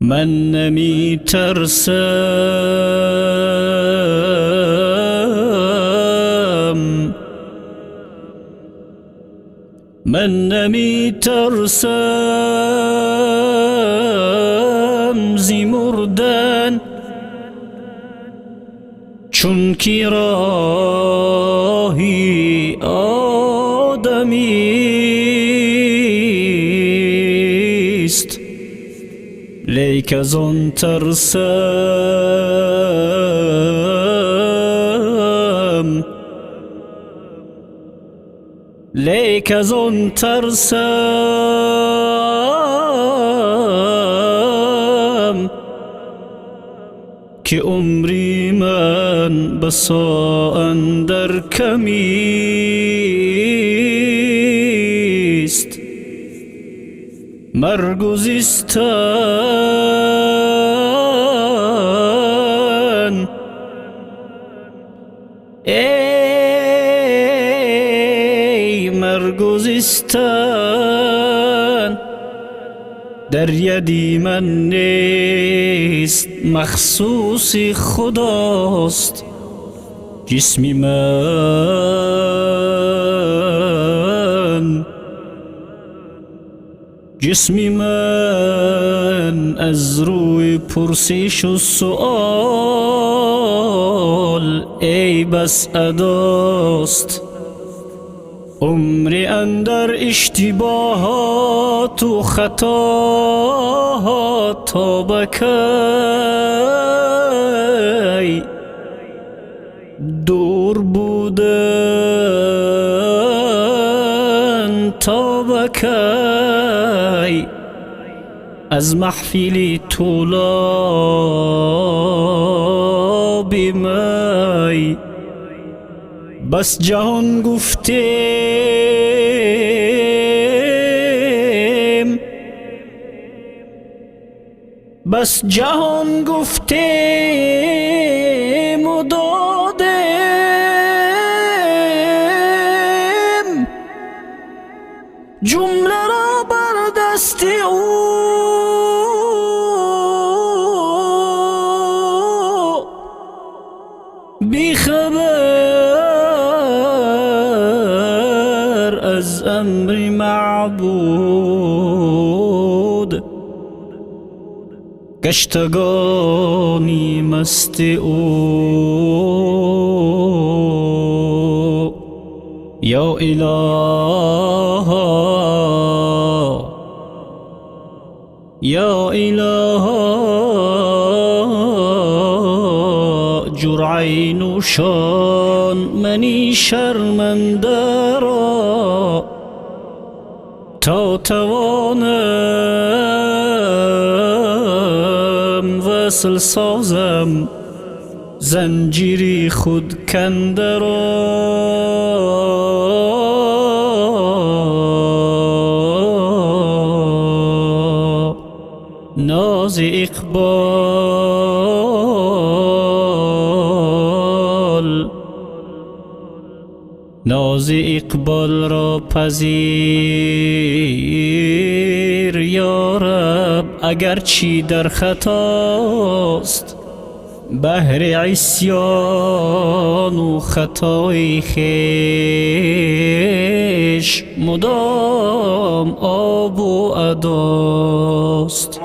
من نمی ترسم، من نمی ترسم زی مردن، چون کی راهی آدمیست، لیک از آن ترسم، لیک از آن ترسم که عمری من بسا اندر کمیست، مرگ و زیستن ای مرگ و زیستن در یدی من نیست، مخصوص خداست جسمی من، جسمی من از روی پرسش و سؤال ای بس اداست، عمری اندر اشتباهات و خطاها تا بکی دور بودن، تا بکی از محفلی طلاب می، بس جهان گفتیم، بس جهان گفتیم و دادیم، جمله را بر دست او بی خبر از امر معبود، گشتگانی مست او. یا اله، یا اله جرعی نوشان منی شرمنده را، تا توانم وصل سازم زنجیری خود کنده را. ناز اقبال، ناز اقبال را پذیر یا رب، اگرچی در خطاست، بهر عصیان و خطای خویش مدام آب و اداست.